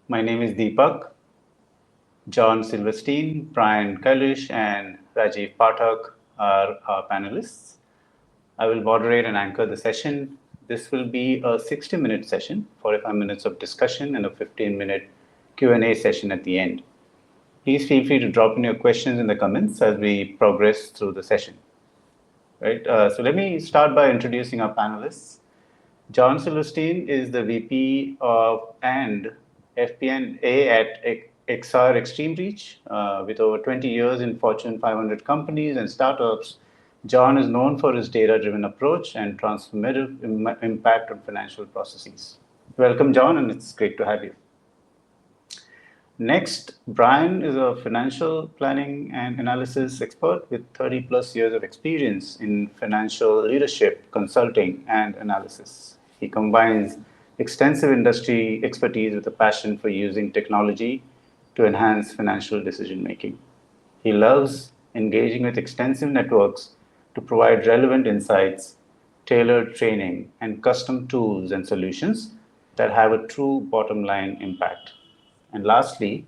My name is Deepak. John Silverstein, Brian Kalish, and Rajeev Pathak are our panelists. I will moderate and anchor the session. This will be a 60-minute session, 45 minutes of discussion, and a 15-minute Q&A session at the end. Please feel free to drop in your questions in the comments as we progress through the session. Right. So let me start by introducing our panelists. John Silverstein is the VP of and FP&A at XR Extreme Reach. With over 20 years in Fortune 500 companies and startups, John is known for his data-driven approach and transformative impact on financial processes. Welcome, John, and it's great to have you. Next, Brian is a financial planning and analysis expert with 30 plus years of experience in financial leadership, consulting, and analysis. He combines extensive industry expertise with a passion for using technology to enhance financial decision making. He loves engaging with extensive networks to provide relevant insights, tailored training, and custom tools and solutions that have a true bottom line impact. And lastly,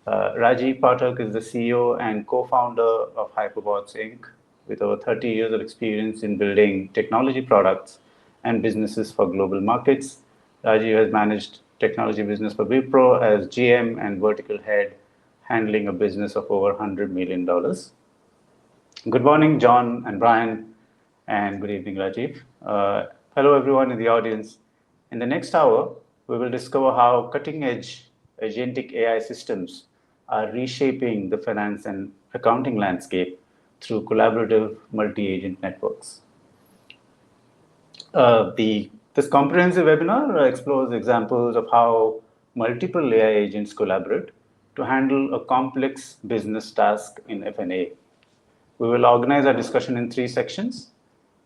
Rajeev Pathak is the CEO and co-founder of Hyperbots Inc. with over 30 years of experience in building technology products and businesses for global markets. Rajeev has managed technology business for Wipro as GM and vertical head, handling a business of over $100 million. Good morning, John and Brian, and good evening, Rajeev. Hello, everyone in the audience. In the next hour, we will discover how cutting-edge agentic AI systems are reshaping the finance and accounting landscape through collaborative multi-agent networks. This comprehensive webinar explores examples of how multiple AI agents collaborate to handle a complex business task in F&A. We will organize our discussion in 3 sections.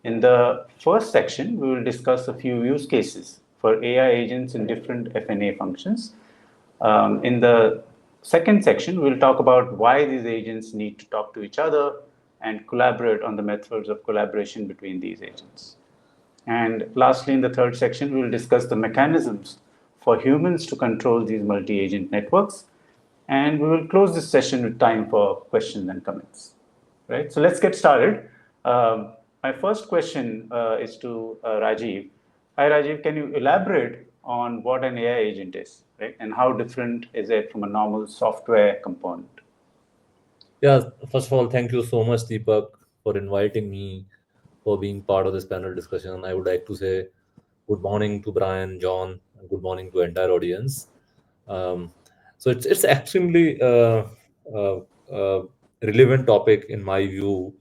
In the first section, we will discuss a few use cases for AI agents in different F&A functions. In the second section, we'll talk about why these agents need to talk to each other and collaborate on the methods of collaboration between these agents. And lastly, in the third section, we will discuss the mechanisms for humans to control these multi-agent networks. And we will close this session with time for questions and comments. Right? So let's get started. My first question is to Rajeev. Hi, Rajeev, can you elaborate on what an AI agent is, right? And how different is it from a normal software component? Yeah, first of all, thank you so much, Deepak, for inviting me for being part of this panel discussion. I would like to say good morning to Brian, John, and good morning to entire audience. So it's extremely relevant topic in my view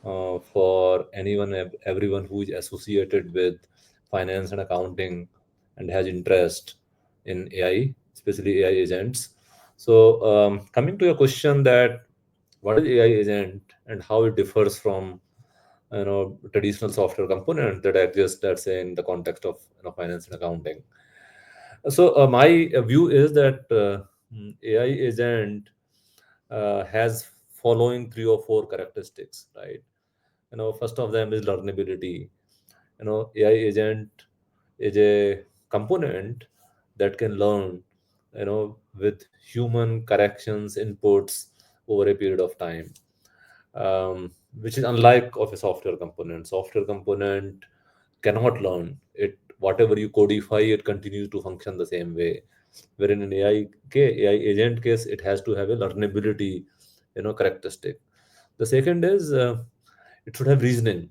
for everyone who is associated with finance and accounting and has interest in AI, especially AI agents. So coming to your question that what is AI agent and how it differs from traditional software component that exist, let's say, in the context of finance and accounting. So my view is that AI agent has following 3 or 4 characteristics, right? First of them is learnability. AI agent is a component that can learn, with human corrections, inputs over a period of time, which is unlike of a software component. Software component cannot learn it. Whatever you codify, it continues to function the same way. Wherein in AI agent case, it has to have a learnability, characteristic. The second is it should have reasoning.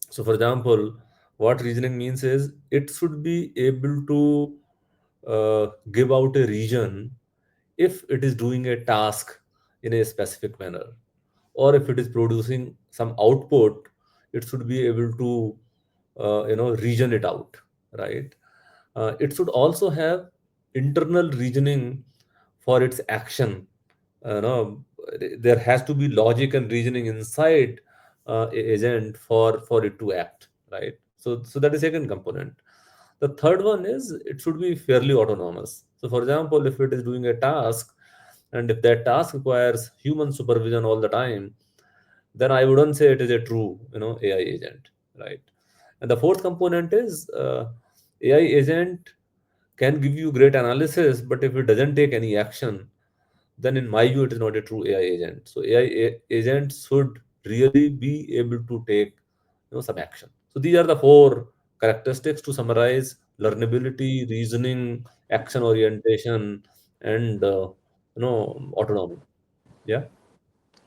So, for example, what reasoning means is it should be able to give out a reason if it is doing a task in a specific manner, or if it is producing some output, it should be able to reason it out, right? It should also have internal reasoning for its action. There has to be logic and reasoning inside agent for it to act, right? So that is second component. The third one is it should be fairly autonomous. So for example, if it is doing a task and if that task requires human supervision all the time, then I wouldn't say it is a true AI agent, right? And the fourth component is AI agent can give you great analysis, but if it doesn't take any action, then in my view, it is not a true AI agent. So agents should really be able to take some action. So these are the four characteristics to summarize: learnability, reasoning, action orientation, and autonomy. Yeah.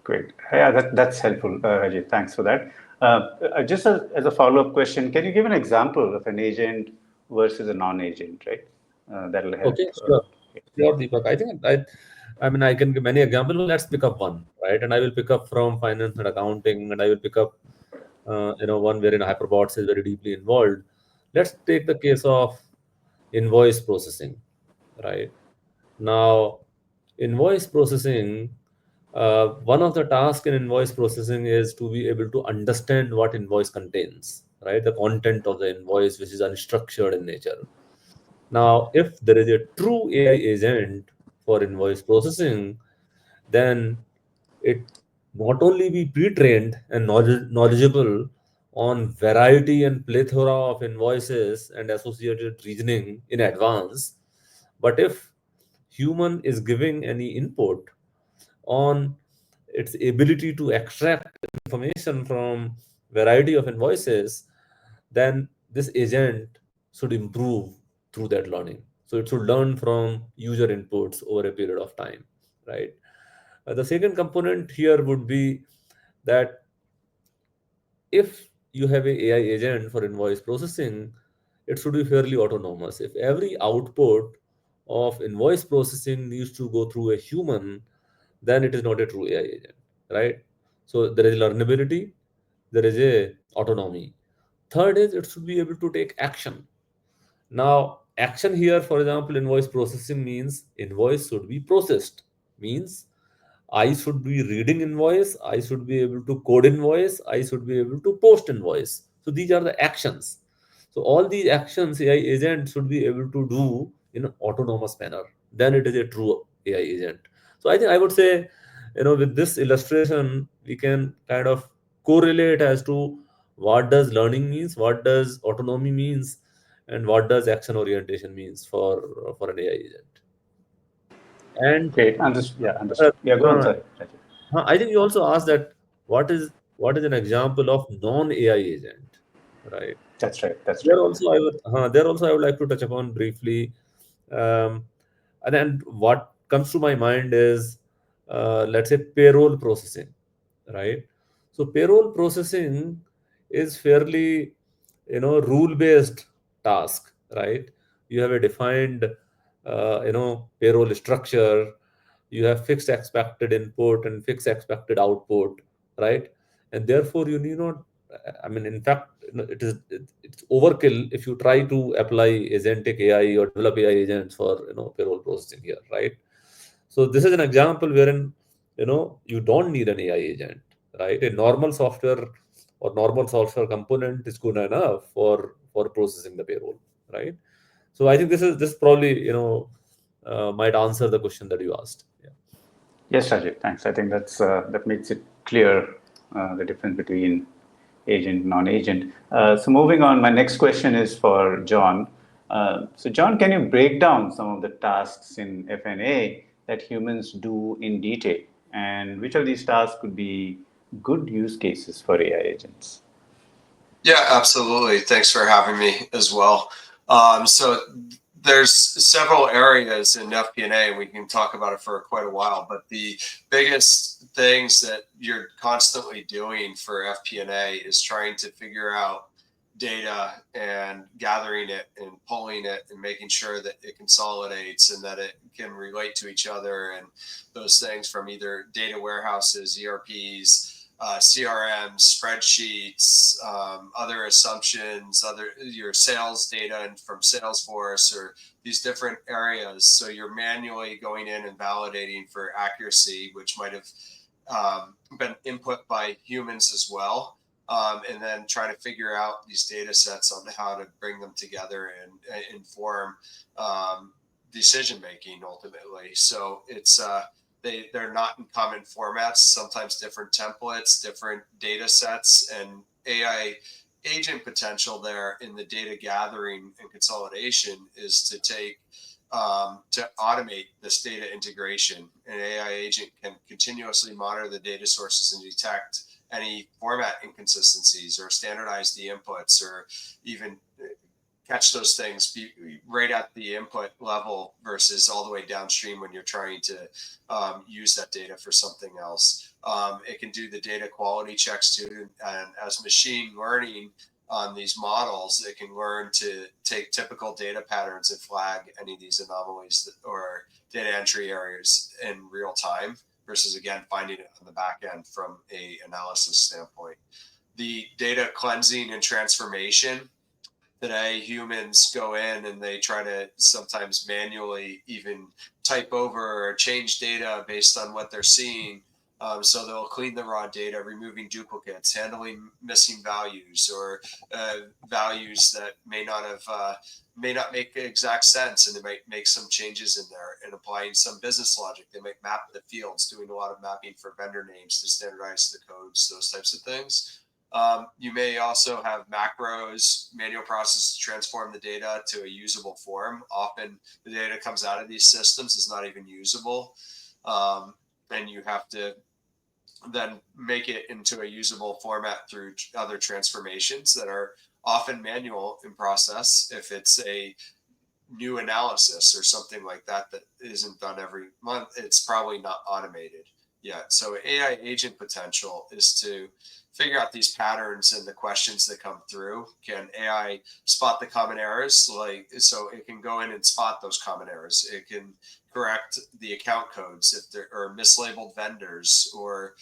Great. Yeah, that's helpful, Rajeev. Thanks for that. Just as a follow-up question, can you give an example of an agent versus a non-agent, right? That'll help. Okay, sure. Sure, Deepak. I mean, I can give many examples, but let's pick up one, right? And I will pick up from finance and accounting, and I will pick up, one wherein Hyperbots is very deeply involved. Let's take the case of invoice processing, right? Now, invoice processing, one of the tasks in invoice processing is to be able to understand what invoice contains, right? The content of the invoice, which is unstructured in nature. Now, if there is a true AI agent for invoice processing, then it not only be pre-trained and knowledgeable on variety and plethora of invoices and associated reasoning in advance, but if human is giving any input on its ability to extract information from variety of invoices, then this agent should improve through that learning. So it should learn from user inputs over a period of time, right? The second component here would be that if you have a AI agent for invoice processing, it should be fairly autonomous. If every output of invoice processing needs to go through a human, then it is not a true AI agent, right? So there is learnability, there is a autonomy. Third is it should be able to take action. Now, action here, for example, invoice processing means invoice should be processed, means I should be reading invoice, I should be able to code invoice, I should be able to post invoice. So these are the actions. So all these actions AI agent should be able to do in an autonomous manner. Then it is a true AI agent. So I think I would say, with this illustration, we can kind of correlate as to what does learning means, what does autonomy means, and what does action orientation means for an AI agent. And Great. Understood. Yeah, uh, understood. Yeah, go on. uh, Sorry, Rajeev. I think you also asked that what is an example of non-AI agent, right? That's right. That's There right. also I would like to touch upon briefly, um, and then what comes to my mind is, let's say, payroll processing, right? So payroll processing is fairly, rule-based task, right? You have a defined, payroll structure. You have fixed expected input and fixed expected output, right? And therefore, you need not. I mean, in fact, it's overkill if you try to apply agentic AI or develop AI agents for payroll processing here, right? So this is an example wherein you don't need an AI agent, right? A normal software or normal software component is good enough for processing the payroll, right? So I think this probably might answer the question that you asked. Yeah. Yes, Rajiv, thanks. I think that makes it clear the difference between agent and non-agent. So moving on, my next question is for John. So John, can you break down some of the tasks in FNA that humans do in detail, and which of these tasks could be good use cases for AI agents? Yeah, absolutely. Thanks for having me as well. So there's several areas in FP&A. We can talk about it for quite a while, but the biggest things that you're constantly doing for FP&A is trying to figure out data and gathering it and pulling it and making sure that it consolidates and that it can relate to each other, and those things from either data warehouses, ERPs, CRMs, spreadsheets, other assumptions, other your sales data and from Salesforce, or these different areas. So you're manually going in and validating for accuracy, which might have been input by humans as well. And then trying to figure out these data sets on how to bring them together and inform decision making ultimately. So it's they're not in common formats, sometimes different templates, different data sets, and AI agent potential there in the data gathering and consolidation is to take to automate this data integration. An AI agent can continuously monitor the data sources and detect any format inconsistencies or standardize the inputs or even catch those things right at the input level versus all the way downstream when you're trying to use that data for something else. It can do the data quality checks too, and as machine learning on these models, it can learn to take typical data patterns and flag any of these anomalies or data entry errors in real time versus, again, finding it on the back end from a analysis standpoint. The data cleansing and transformation, today humans go in and they try to sometimes manually even type over or change data based on what they're seeing. So they'll clean the raw data, removing duplicates, handling missing values or values that may not make exact sense, and they might make some changes in there and applying some business logic. They might map the fields, doing a lot of mapping for vendor names to standardize the codes, those types of things. You may also have macros, manual processes to transform the data to a usable form. Often the data comes out of these systems is not even usable. And you have to then make it into a usable format through other transformations that are often manual in process. If it's a new analysis or something like that that isn't done every month, it's probably not automated yet. So AI agent potential is to figure out these patterns and the questions that come through. Can AI spot the common errors? So it can go in and spot those common errors. It can correct the account codes if there are mislabeled vendors or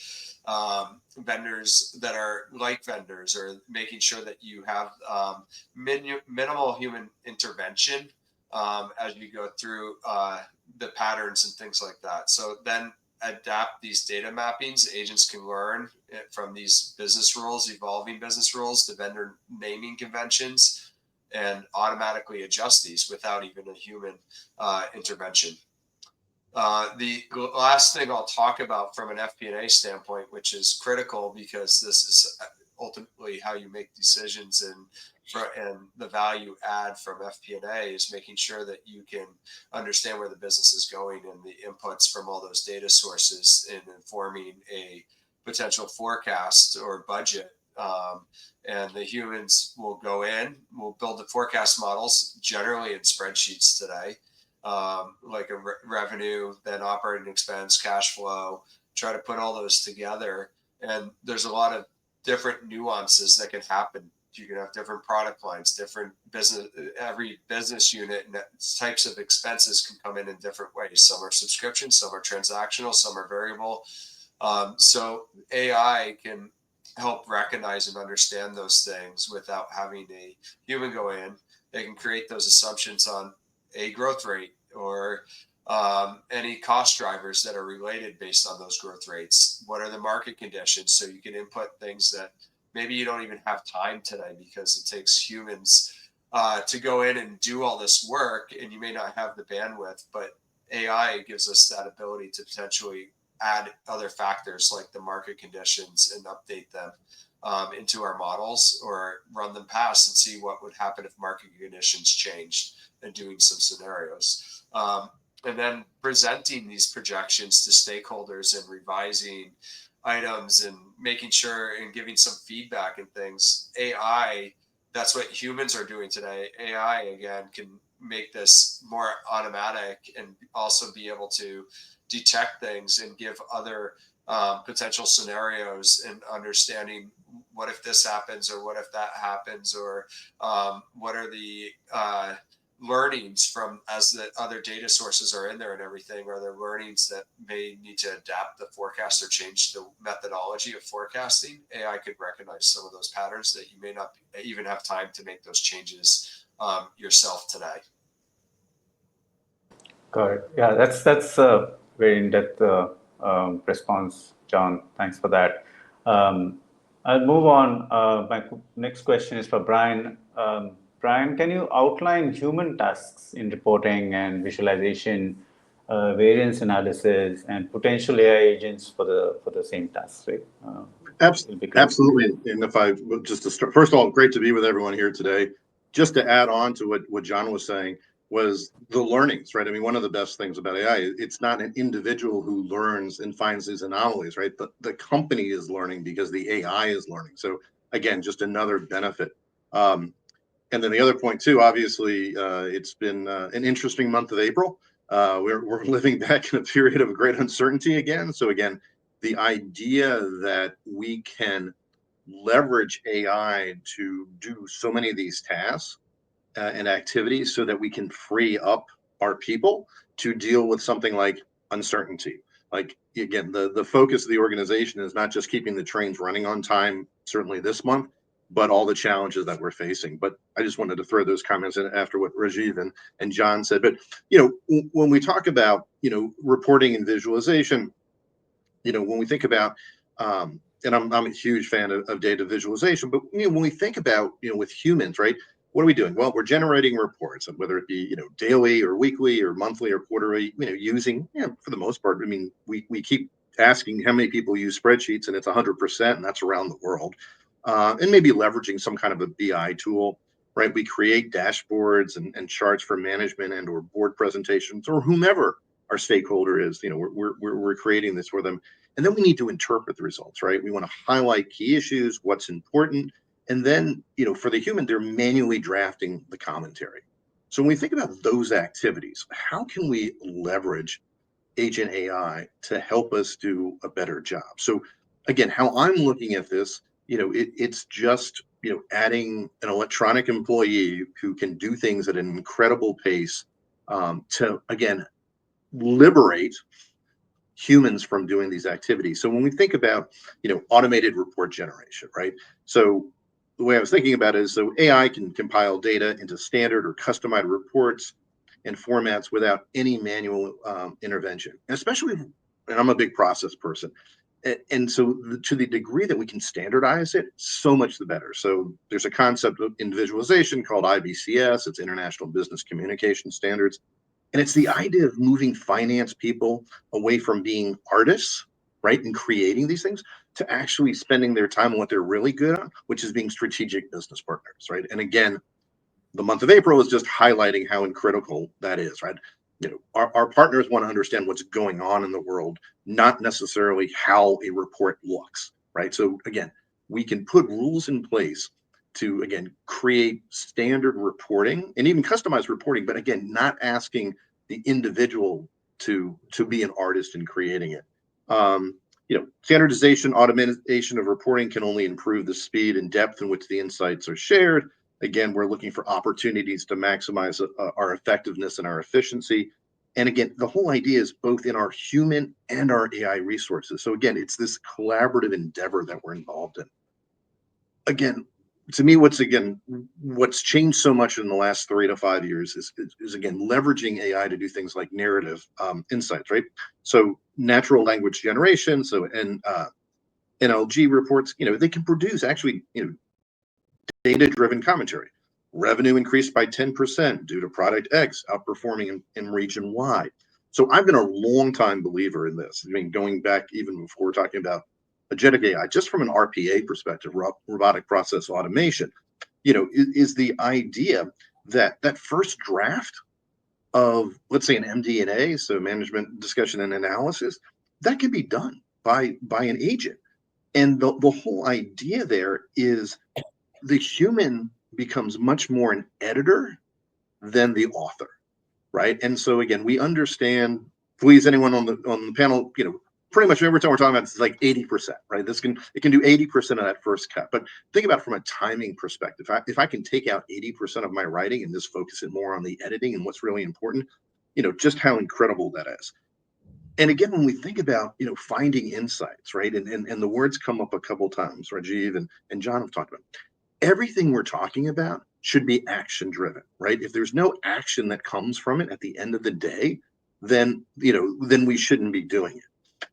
vendors that are like vendors, or making sure that you have minimal human intervention as you go through the patterns and things like that. So then adapt these data mappings. Agents can learn from these business rules, evolving business rules, the vendor naming conventions, and automatically adjust these without even a human intervention. The last thing I'll talk about from an FP&A standpoint, which is critical because this is ultimately how you make decisions and the value add from FP&A, is making sure that you can understand where the business is going and the inputs from all those data sources in informing a potential forecast or budget. And the humans will go in, will build the forecast models, generally in spreadsheets today, like a revenue, then operating expense, cash flow, try to put all those together. And there's a lot of different nuances that can happen. You can have different product lines, different business, every business unit and types of expenses can come in different ways. Some are subscription, some are transactional, some are variable. So AI can help recognize and understand those things without having a human go in. They can create those assumptions on a growth rate or any cost drivers that are related based on those growth rates. What are the market conditions? So you can input things that maybe you don't even have time today because it takes humans to go in and do all this work, and you may not have the bandwidth, but AI gives us that ability to potentially add other factors like the market conditions and update them into our models or run them past and see what would happen if market conditions changed, and doing some scenarios. And then presenting these projections to stakeholders and revising items and making sure and giving some feedback and things. AI, that's what humans are doing today. AI, again, can make this more automatic and also be able to detect things and give other potential scenarios and understanding what if this happens or what if that happens, or what are the learnings from as the other data sources are in there and everything. Are there learnings that may need to adapt the forecast or change the methodology of forecasting? AI could recognize some of those patterns that you may not even have time to make those changes yourself today. Got it. Yeah, that's a very in-depth response, John. Thanks for that. I'll move on. My next question is for Brian. Brian, can you outline human tasks in reporting and visualization, variance analysis, and potential AI agents for the same tasks? Right? Absolutely. And if I just to start, first of all, great to be with everyone here today. Just to add on to what John was saying was the learnings, right? I mean, one of the best things about AI, it's not an individual who learns and finds these anomalies, right? The company is learning because the AI is learning. So again, just another benefit. And then the other point too, obviously, it's been an interesting month of April. We're living back in a period of great uncertainty again. So again, the idea that we can leverage AI to do so many of these tasks and activities so that we can free up our people to deal with something like uncertainty. Like again, the focus of the organization is not just keeping the trains running on time, certainly this month, but all the challenges that we're facing. But I just wanted to throw those comments in after what Rajeev and John said. But when we talk about reporting and visualization, when we think about and I'm a huge fan of data visualization, but when we think about with humans, right, what are we doing? Well, we're generating reports, whether it be daily or weekly or monthly or quarterly, using for the most part. I mean, we keep asking how many people use spreadsheets, and it's 100%, and that's around the world. And maybe leveraging some kind of a BI tool, right? We create dashboards and charts for management and or board presentations or whomever our stakeholder is. We're creating this for them. And then we need to interpret the results, right? We want to highlight key issues, what's important. And then, for the human, they're manually drafting the commentary. So when we think about those activities, how can we leverage Agent AI to help us do a better job? So again, how I'm looking at this, it's just, adding an electronic employee who can do things at an incredible pace to, again, liberate humans from doing these activities. So when we think about, automated report generation, right? So the way I was thinking about it is, so AI can compile data into standard or customized reports and formats without any manual intervention, and especially, and I'm a big process person. And so to the degree that we can standardize it, so much the better. So there's a concept in visualization called IBCS. It's International Business Communication Standards. And it's the idea of moving finance people away from being artists, right, and creating these things, to actually spending their time on what they're really good at, which is being strategic business partners, right? And again, the month of April is just highlighting how critical that is, right? Our partners want to understand what's going on in the world, not necessarily how a report looks, right? So again, we can put rules in place to, again, create standard reporting and even customized reporting, but again, not asking the individual to be an artist in creating it. Standardization, automation of reporting can only improve the speed and depth in which the insights are shared. Again, we're looking for opportunities to maximize our effectiveness and our efficiency. And again, the whole idea is both in our human and our AI resources. So again, it's this collaborative endeavor that we're involved in. Again, to me, what's changed so much in the last 3 to 5 years is again, leveraging AI to do things like narrative insights, right? So natural language generation, and NLG reports, they can produce actually, data-driven commentary. Revenue increased by 10% due to product X outperforming in region Y. So I've been a long time believer in this. I mean, going back even before we're talking about agentic AI, just from an RPA perspective, robotic process automation, is the idea that that first draft of, let's say, an MD&A, so management discussion and analysis, that can be done by an agent. And the whole idea there is the human becomes much more an editor than the author, right? And so again, we understand. Please, anyone on the panel, pretty much every time we're talking about it's like 80%, right? It can do 80% of that first cut. But think about it from a timing perspective. If I can take out 80% of my writing and just focus it more on the editing and what's really important, just how incredible that is. And again, when we think about, finding insights, right? And the words come up a couple times, Rajeev and John have talked about. Everything we're talking about should be action driven, right? If there's no action that comes from it at the end of the day, then we shouldn't be doing it.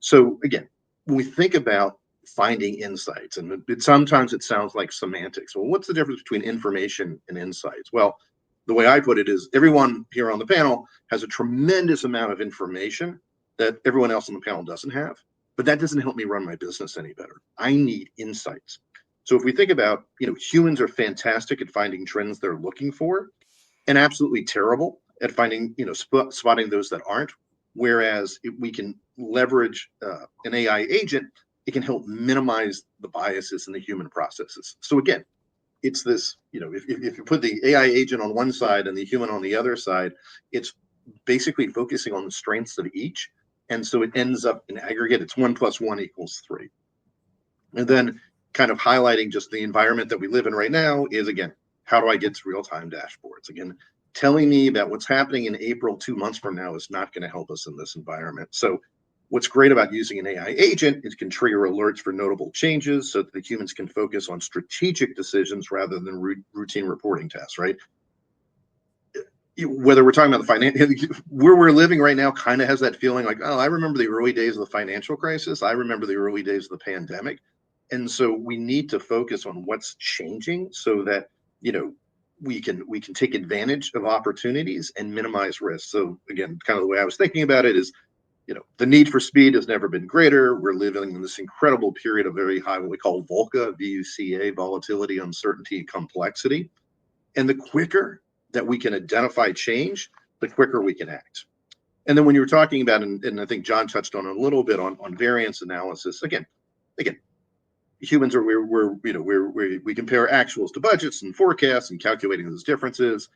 So again, when we think about finding insights, and sometimes it sounds like semantics. Well, what's the difference between information and insights? Well, the way I put it is everyone here on the panel has a tremendous amount of information that everyone else on the panel doesn't have. but that doesn't help me run my business any better. I need insights. So if we think about, humans are fantastic at finding trends they're looking for, and absolutely terrible at finding, spotting those that aren't. Whereas if we can leverage an AI agent, it can help minimize the biases in the human processes. So again, it's this, if you put the AI agent on one side and the human on the other side, it's basically focusing on the strengths of each. And so it ends up in aggregate, it's 1 + 1 = 3. And then kind of highlighting just the environment that we live in right now is, again, how do I get to real-time dashboards? Again, telling me about what's happening in April 2 months from now is not going to help us in this environment. So what's great about using an AI agent is it can trigger alerts for notable changes so that the humans can focus on strategic decisions rather than routine reporting tasks, right? Whether we're talking about the financial, where we're living right now kind of has that feeling like, oh, I remember the early days of the financial crisis. I remember the early days of the pandemic. And so we need to focus on what's changing so that, we can take advantage of opportunities and minimize risk. So again, kind of the way I was thinking about it is, the need for speed has never been greater. We're living in this incredible period of very high, what we call VUCA, VUCA, volatility, uncertainty, complexity. And the quicker that we can identify change, the quicker we can act. And then when you were talking about, and I think John touched on a little bit on variance analysis, again, humans are we compare actuals to budgets and forecasts and calculating those differences.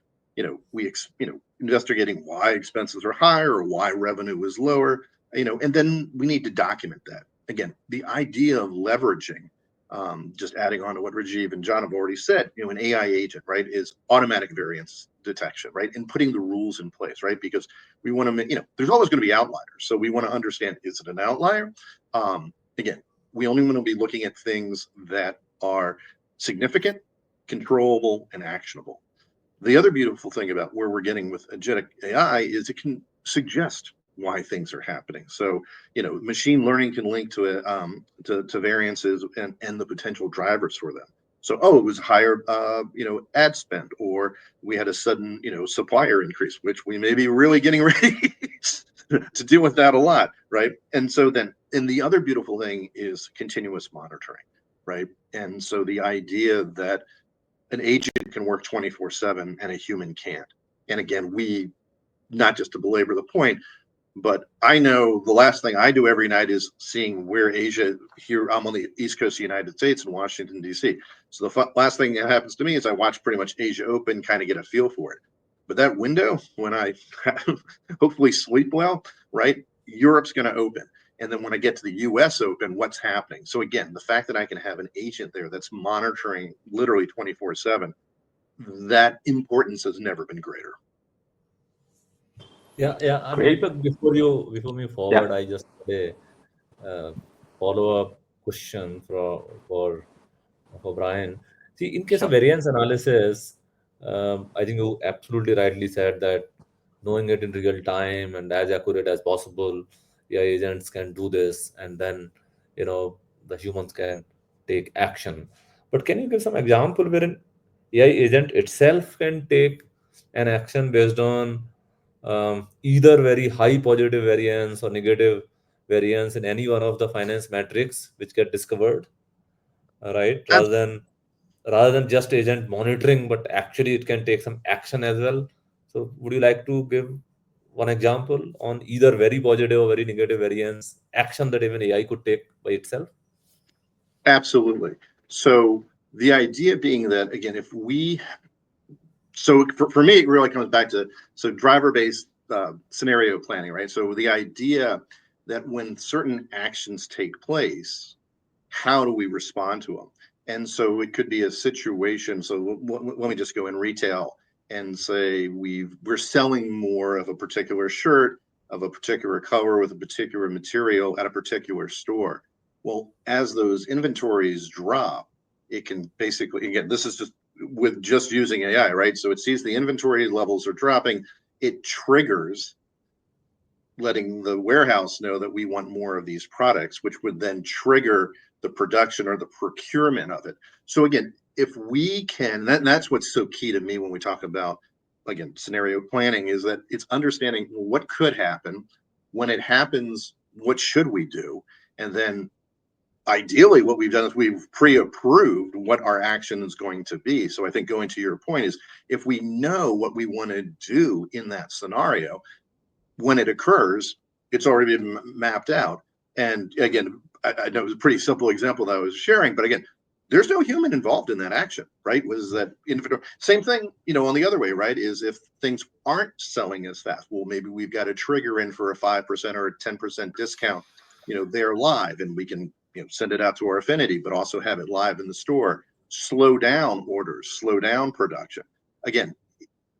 Investigating why expenses are higher or why revenue is lower. And then we need to document that. Again, the idea of leveraging, just adding on to what Rajeev and John have already said, an AI agent, right, is automatic variance detection, right, and putting the rules in place, right, because we want to, there's always going to be outliers, so we want to understand, is it an outlier? Again, we only want to be looking at things that are significant, controllable, and actionable. The other beautiful thing about where we're getting with agentic AI is it can suggest why things are happening. So, machine learning can link to variances and the potential drivers for them. So, it was higher, ad spend, or we had a sudden, supplier increase, which we may be really getting ready to deal with that a lot, right? And so then, and the other beautiful thing is continuous monitoring, right? And so the idea that an agent can work 24/7 and a human can't. And again, not just to belabor the point, but I know the last thing I do every night is seeing where Asia, here I'm on the East Coast of the United States in Washington, D.C. So the last thing that happens to me is I watch pretty much Asia Open, kind of get a feel for it. But that window, when I hopefully sleep well, right, Europe's going to open. And then when I get to the US Open, what's happening? So again, the fact that I can have an agent there that's monitoring literally 24/7, that importance has never been greater. Yeah. I mean, Great. Deepak, before we move forward, Yeah. I just had a follow-up question for Brian. See, in case of Sure. variance analysis, I think you absolutely rightly said that knowing it in real time and as accurate as possible, AI agents can do this, and then the humans can take action. But can you give some example where an AI agent itself can take an action based on either very high positive variance or negative variance in any one of the finance metrics which get discovered, right? Rather than just agent monitoring, but actually it can take some action as well. So would you like to give one example on either very positive or very negative variance action that even AI could take by itself? Absolutely. So the idea being that, again, so for me, it really comes back to, driver-based scenario planning, right? So the idea that when certain actions take place, how do we respond to them? And so it could be a situation. So let me just go in retail and say we're selling more of a particular shirt of a particular color with a particular material at a particular store. Well, as those inventories drop, it can basically, again, this is just using AI, right? So it sees the inventory levels are dropping, it triggers letting the warehouse know that we want more of these products, which would then trigger the production or the procurement of it. So again, if we can, that's what's so key to me when we talk about, again, scenario planning, is that it's understanding what could happen. When it happens, what should we do? And then ideally what we've done is we've pre-approved what our action is going to be. So I think going to your point is, if we know what we want to do in that scenario, when it occurs, it's already been mapped out. And again, I know it was a pretty simple example that I was sharing, but again, there's no human involved in that action, right? Was that individual? Same thing, on the other way, right? Is if things aren't selling as fast, well, maybe we've got a trigger in for a 5% or a 10% discount. They're live, and we can send it out to our affinity, but also have it live in the store. Slow down orders, slow down production. Again,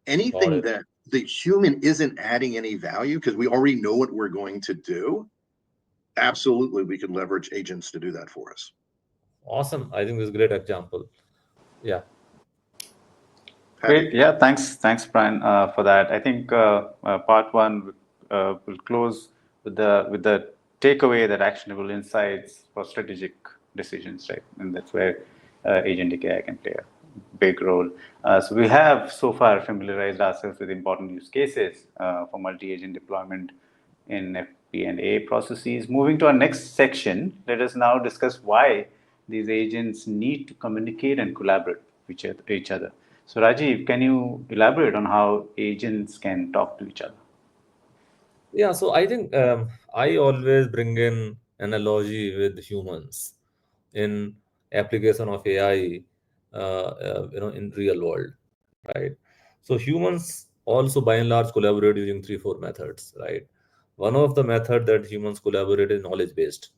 anything that the human isn't adding any value because we already know what we're going to do, absolutely we can leverage agents to do that for us. Awesome. I think this is a great example. Yeah. Great. Yeah, thanks, Brian, for that. I think part one will close with the takeaway that actionable insights for strategic decisions, right? And that's where agentic AI can play a big role. So we have so far familiarized ourselves with important use cases for multi-agent deployment in FP&A processes. Moving to our next section, let us now discuss why these agents need to communicate and collaborate with each other. So Rajeev, can you elaborate on how agents can talk to each other? Yeah, so I think I always bring in analogy with humans in application of AI, in real world, right? So humans also, by and large, collaborate using 3-4 methods, right? One of the method that humans collaborate is knowledge based.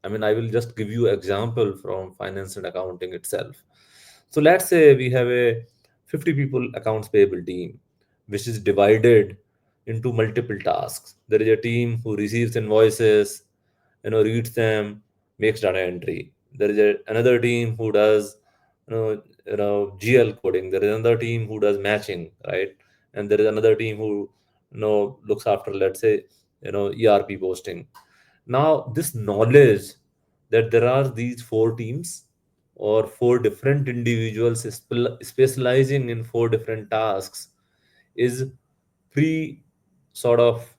I mean, I will just give you example from finance and accounting itself. So let's say we have a 50 people accounts payable team, which is divided into multiple tasks. There is a team who receives invoices, reads them, makes data entry. There is another team who does, GL coding. There is another team who does matching, right? And there is another team who, looks after, let's say, ERP posting. Now, this knowledge that there are these 4 teams or 4 different individuals specializing in 4 different tasks is pre sort of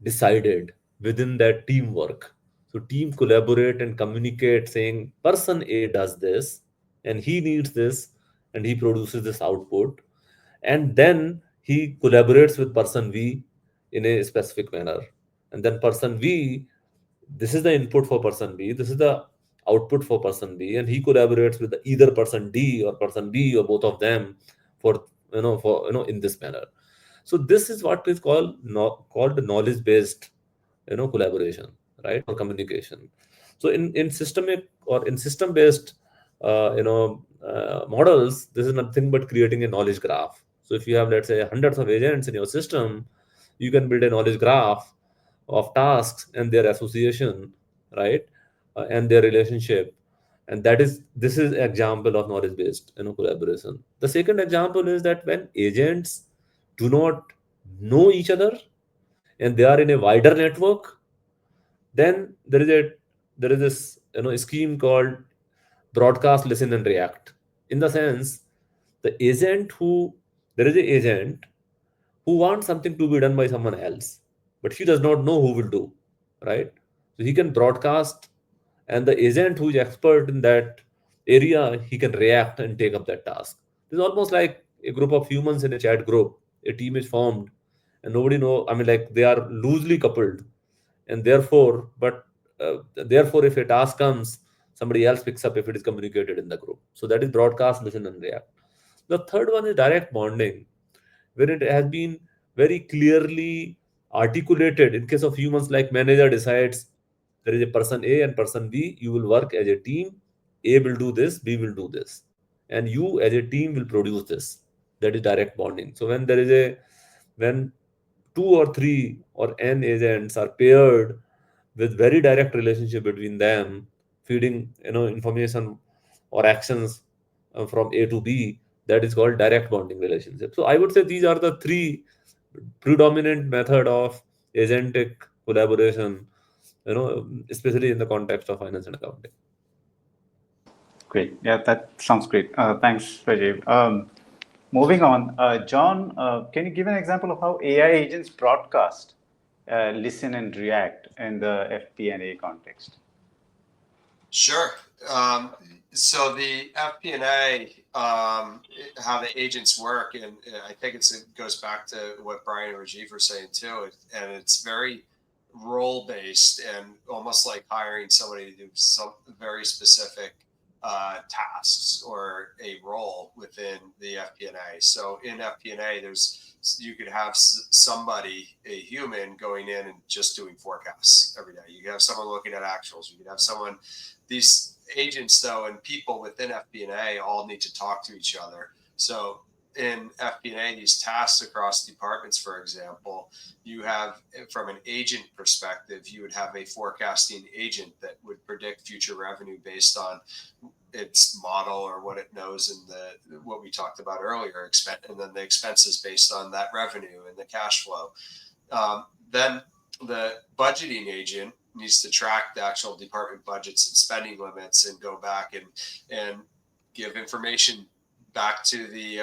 decided within that teamwork. So team collaborate and communicate saying person A does this and he needs this and he produces this output, and then he collaborates with person B in a specific manner, and then person B, this is the input for person B, this is the output for person B, and he collaborates with either person D or person B or both of them for in this manner. So this is what is called knowledge based collaboration, right, or communication. So in systemic or in system based models, this is nothing but creating a knowledge graph. So if you have, let's say, hundreds of agents in your system, you can build a knowledge graph of tasks and their association, right, and their relationship. And this is example of knowledge based collaboration. The second example is that when agents do not know each other and they are in a wider network, then there is this scheme called broadcast, listen, and react. In the sense, the agent who there is an agent who wants something to be done by someone else, but he does not know who will do, right? So he can broadcast, and the agent who is expert in that area, he can react and take up that task. It's almost like a group of humans in a chat group. A team is formed, and nobody know. I mean, like they are loosely coupled, and therefore, if a task comes, somebody else picks up if it is communicated in the group. So that is broadcast, listen, and react. The third one is direct bonding, where it has been very clearly articulated. In case of humans, like manager decides there is a person A and person B, you will work as a team. A will do this, B will do this, and you as a team will produce this. That is direct bonding. So when 2 or 3 or n agents are paired with very direct relationship between them, feeding information or actions from A to B, that is called direct bonding relationship. So I would say these are the 3 predominant method of agentic collaboration, especially in the context of finance and accounting. Great. Yeah, that sounds great. Thanks, Rajeev. Moving on, John, can you give an example of how AI agents broadcast, listen, and react in the FP&A context? Sure. So the FP&A, how the agents work, and I think it goes back to what Brian and Rajeev were saying too, and it's very role based and almost like hiring somebody to do some very specific tasks or a role within the FP&A. So in FP&A, you could have somebody, a human, going in and just doing forecasts every day. You could have someone looking at actuals. You could have someone. These agents, though, and people within FP&A all need to talk to each other. So in FP&A, these tasks across departments, for example, you have, from an agent perspective, you would have a forecasting agent that would predict future revenue based on its model or what it knows in what we talked about earlier, and then the expenses based on that revenue and the cash flow. Then the budgeting agent needs to track the actual department budgets and spending limits and go back and give information back to the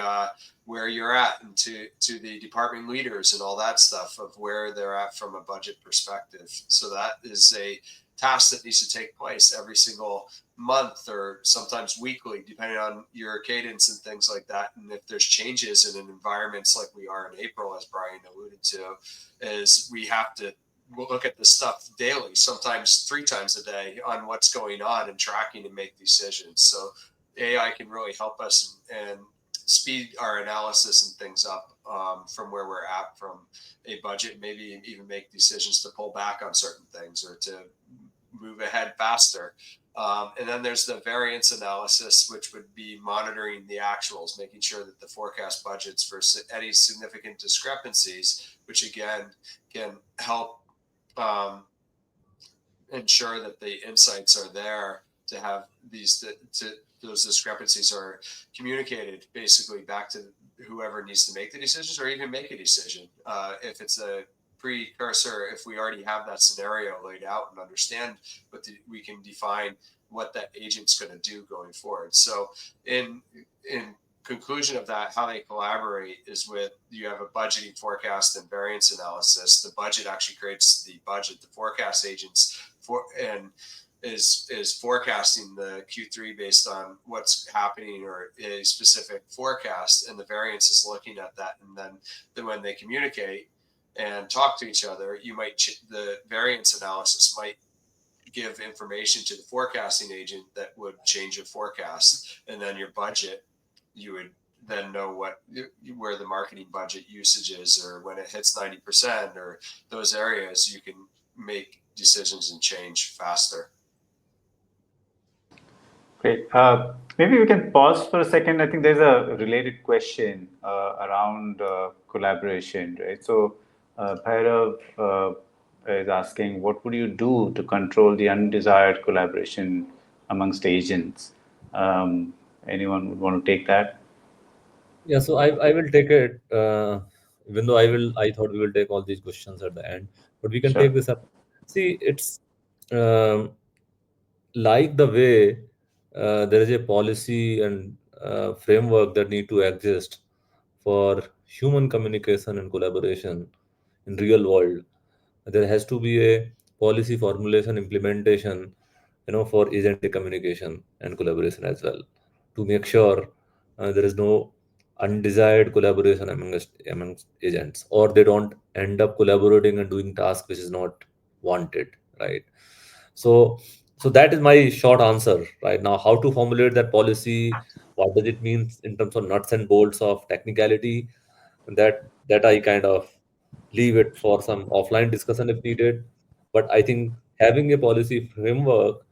where you're at and to the department leaders and all that stuff of where they're at from a budget perspective. So that is a task that needs to take place every single month or sometimes weekly, depending on your cadence and things like that. And if there's changes in an environments like we are in April, as Brian alluded to, is we have to look at the stuff daily, sometimes 3 times a day, on what's going on and tracking and make decisions. So AI can really help us and speed our analysis and things up from where we're at from a budget, maybe even make decisions to pull back on certain things or to move ahead faster. And then there's the variance analysis, which would be monitoring the actuals, making sure that the forecast budgets for any significant discrepancies, which again can help ensure that the insights are there to have those discrepancies are communicated basically back to whoever needs to make the decisions or even make a decision. If it's a precursor, if we already have that scenario laid out and understand we can define what that agent's going to do going forward. So in conclusion of that, how they collaborate is with, you have a budgeting, forecast, and variance analysis. The budget actually creates the budget. The forecast agents is forecasting the Q3 based on what's happening or a specific forecast, and the variance is looking at that. And then when they communicate and talk to each other, the variance analysis might give information to the forecasting agent that would change your forecast, and then your budget, you would then know where the marketing budget usage is, or when it hits 90%, or those areas, you can make decisions and change faster. Great. Maybe we can pause for a second. I think there's a related question around collaboration, right? So Bhairav is asking, what would you do to control the undesired collaboration amongst agents? Anyone would want to take that? Yeah, so I will take it. Even though I thought we will take all these questions at the end, but we can Sure. take this up. See, it's um, like the way there is a policy and framework that need to exist for human communication and collaboration in real world. There has to be a policy formulation implementation, for agentic communication and collaboration as well, to make sure there is no undesired collaboration amongst agents, or they don't end up collaborating and doing tasks which is not wanted, right? So that is my short answer right now. How to formulate that policy, what does it mean in terms of nuts and bolts of technicality, and that I kind of leave it for some offline discussion if needed. But I think having a policy framework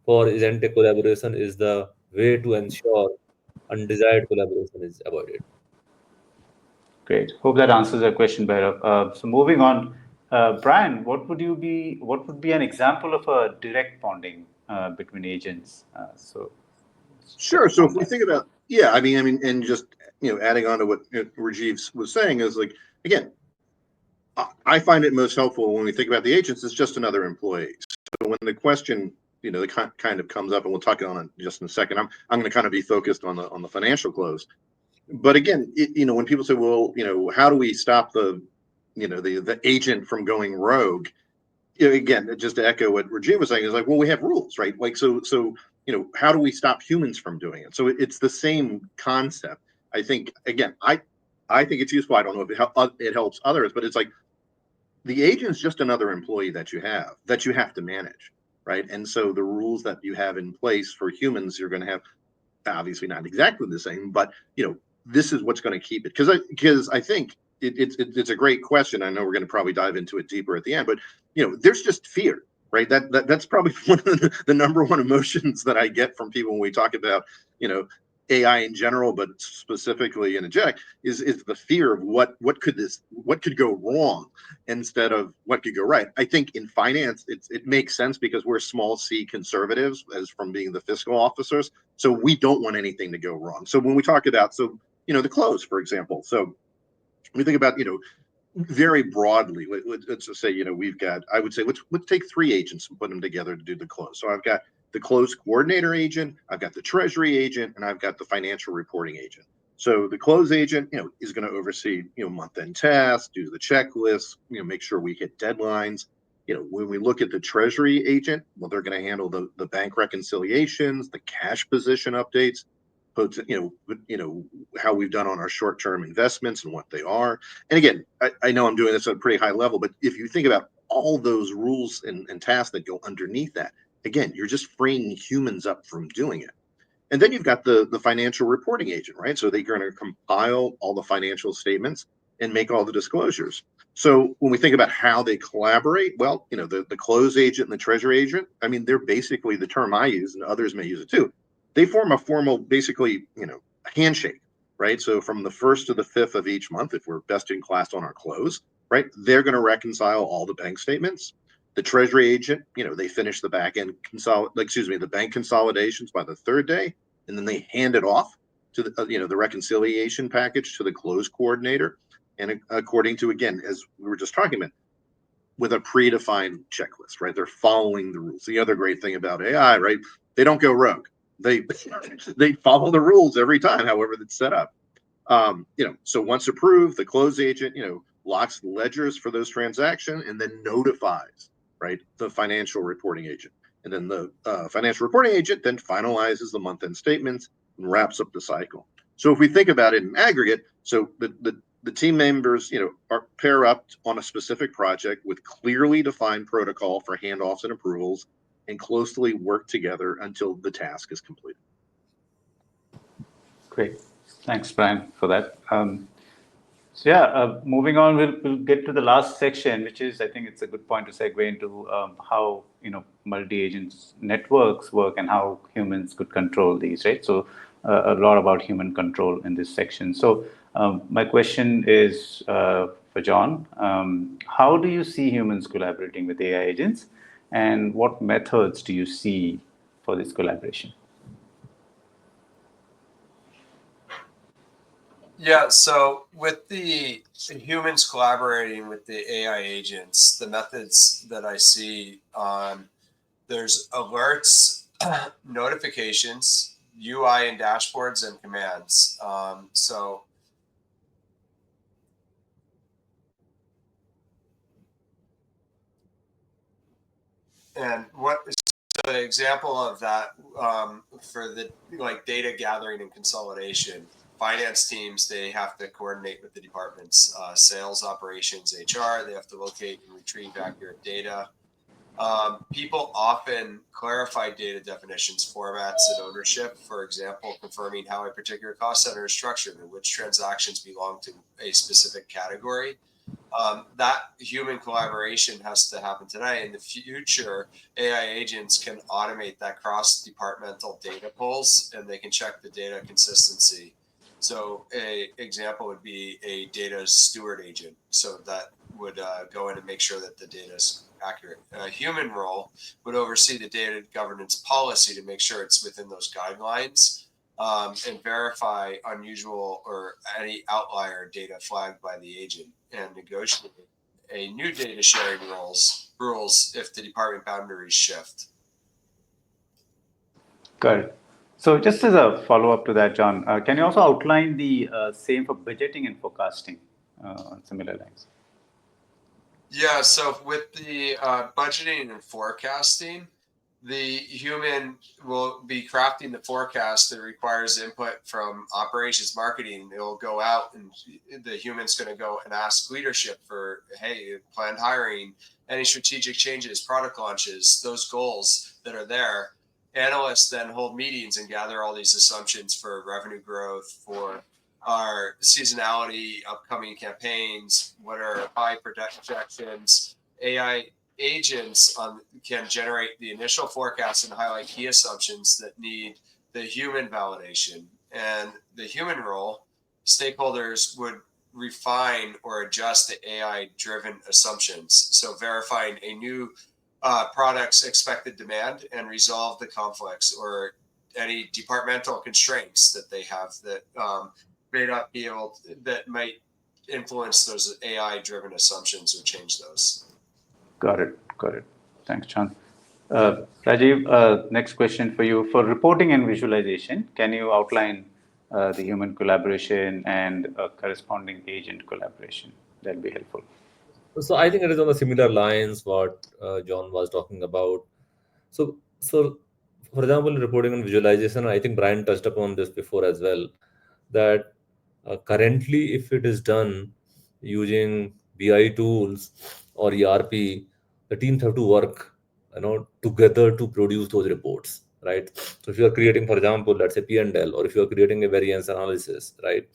for agentic collaboration is the way to ensure undesired collaboration is avoided. Great. Hope that answers your question, Bhairav. So moving on, Brian, what would be an example of a direct bonding between agents? Sure. So if we think about, I mean, and just adding on to what Rajeev was saying is, like, again, I find it most helpful when we think about the agents is just another employee. So when the question that kind of comes up, and we'll talk on it just in a second, I'm going to kind of be focused on the financial close. But again, when people say, well, how do we stop the agent from going rogue? again, just to echo what Rajeev was saying, is like, well, we have rules, right? Like, so how do we stop humans from doing it? So it's the same concept. I think, again, I think it's useful. I don't know if it helps others, but it's like the agent's just another employee that you have to manage, right? And so the rules that you have in place for humans, you're going to have obviously not exactly the same, but this is what's going to keep it. Because I think it's a great question. I know we're going to probably dive into it deeper at the end, but there's just fear, right? That's probably one of the number one emotions that I get from people when we talk about AI in general, but specifically in Agentic, is the fear of what could go wrong instead of what could go right. I think in finance, it makes sense because we're small c conservatives, as from being the fiscal officers. So we don't want anything to go wrong. So when we talk about, the close, for example, so we think about, very broadly, let's just say, we've got, I would say, let's take 3 agents and put them together to do the close. So I've got the close coordinator agent, I've got the treasury agent, and I've got the financial reporting agent. So the close agent, is going to oversee, month-end tasks, do the checklists, make sure we hit deadlines. When we look at the treasury agent, well, they're going to handle the bank reconciliations, the cash position updates, how we've done on our short-term investments and what they are. And again, I know I'm doing this at a pretty high level, but if you think about all those rules and tasks that go underneath that, again, you're just freeing humans up from doing it. And then you've got the financial reporting agent, right? So they're going to compile all the financial statements and make all the disclosures. So when we think about how they collaborate, well, the close agent and the treasury agent, I mean, they're basically, the term I use, and others may use it too, they form a formal, basically, handshake, right? So from the 1st to the 5th of each month, if we're best in class on our close, right, they're going to reconcile all the bank statements. The treasury agent, they finish the the bank consolidations by the 3rd day, and then they hand it off to the reconciliation package to the close coordinator. And according to, again, as we were just talking about, with a predefined checklist, right? They're following the rules. The other great thing about AI, right? They don't go rogue. They follow the rules every time, however that's set up. So once approved, the close agent, locks the ledgers for those transactions and then notifies, right, the financial reporting agent. And then the financial reporting agent then finalizes the month-end statements and wraps up the cycle. So if we think about it in aggregate, so the team members, are pair up on a specific project with clearly defined protocol for handoffs and approvals, and closely work together until the task is completed. Great. Thanks, Brian, for that. Moving on, we'll get to the last section, which is, I think it's a good point to segue into how multi-agents networks work and how humans could control these, right? So a lot about human control in this section. So my question is for John. How do you see humans collaborating with AI agents, and what methods do you see for this collaboration? Yeah, so with the humans collaborating with the AI agents, the methods that I see, there's alerts, notifications, UI and dashboards, and commands. And what is the example of that for the data gathering and consolidation? Finance teams, they have to coordinate with the departments, sales, operations, HR. They have to locate and retrieve accurate data. People often clarify data definitions, formats, and ownership. For example, confirming how a particular cost center is structured and which transactions belong to a specific category. That human collaboration has to happen today. In the future, AI agents can automate that cross-departmental data pulls, and they can check the data consistency. So an example would be a data steward agent. So that would go in and make sure that the data is accurate. A human role would oversee the data governance policy to make sure it's within those guidelines, and verify unusual or any outlier data flagged by the agent, and negotiate a new data sharing rules if the department boundaries shift. Got it. So just as a follow-up to that, John, can you also outline the same for budgeting and forecasting on similar lines? Yeah, so with the budgeting and forecasting, the human will be crafting the forecast that requires input from operations marketing. They'll go out and the human's going to go and ask leadership for, hey, planned hiring, any strategic changes, product launches, those goals that are there. Analysts then hold meetings and gather all these assumptions for revenue growth, for our seasonality, upcoming campaigns, what are high projections. AI agents can generate the initial forecast and highlight key assumptions that need the human validation. And the human role, stakeholders would refine or adjust the AI driven assumptions. So verifying a new product's expected demand and resolve the conflicts or any departmental constraints that they have that may not be able to, that might influence those AI driven assumptions or change those. Got it. Got it. Thanks, John. Rajeev, next question for you. For reporting and visualization, can you outline the human collaboration and corresponding agent collaboration? That'll be helpful. So I think it is on the similar lines what John was talking about. So for example, reporting and visualization, I think Brian touched upon this before as well, that currently if it is done using BI tools or ERP, the teams have to work, together to produce those reports, right? So if you are creating, for example, let's say P&L, or if you are creating a variance analysis, right?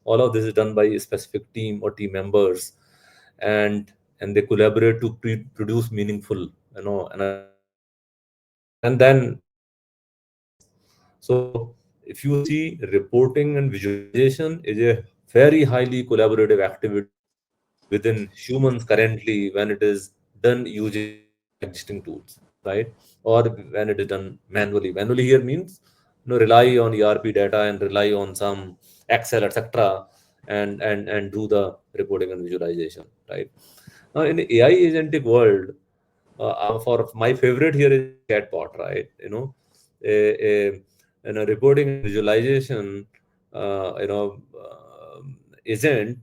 All of this is done by a specific team or team members, and they collaborate to produce meaningful, analysis, and then present to business. So if you see, reporting and visualization is a very highly collaborative activity within humans currently when it is done using existing tools, right? Or when it is done manually. Manually here means, rely on ERP data and rely on some Excel, etc., and do the reporting and visualization, right? Now in the AI agentic world, for my favorite here is chatbot, right? A, reporting and visualization, agent